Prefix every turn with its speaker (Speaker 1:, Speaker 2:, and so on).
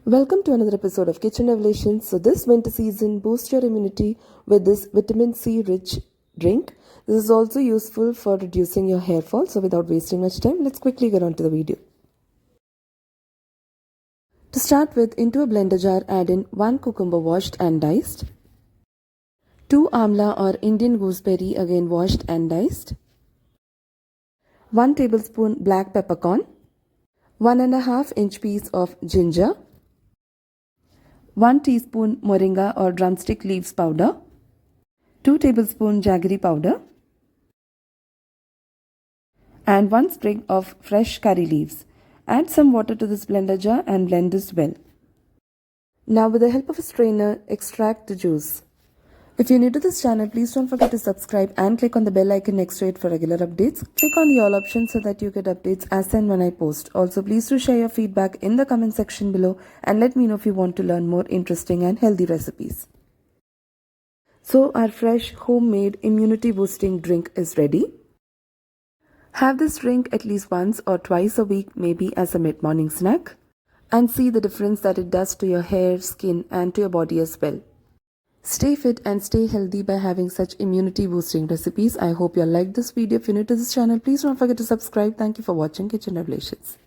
Speaker 1: Welcome to another episode of Kitchen Revelations. So this winter season, boost your immunity with this vitamin C rich drink. This is also useful for reducing your hair fall. So without wasting much time, let's quickly get on to the video. To start with, into a blender jar, add in 1 cucumber washed and diced, 2 amla or Indian gooseberry again washed and diced, 1 tablespoon black peppercorn, 1.5 inch piece of ginger, 1 teaspoon moringa or drumstick leaves powder, 2 tablespoon jaggery powder, and 1 sprig of fresh curry leaves. Add some water to this blender jar and blend this well. Now with the help of a strainer, extract the juice. If you're new to this channel, please don't forget to subscribe and click on the bell icon next to it for regular updates. Click on the all option so that you get updates as and when I post. Also, please do share your feedback in the comment section below and let me know if you want to learn more interesting and healthy recipes. So our fresh homemade immunity boosting drink is ready. Have this drink at least once or twice a week, maybe as a mid-morning snack, and see the difference that it does to your hair, skin and to your body as well. Stay fit and stay healthy by having such immunity boosting recipes. I hope you all liked this video. If you're new to this channel, please don't forget to subscribe. Thank you for watching Kitchen Revelations.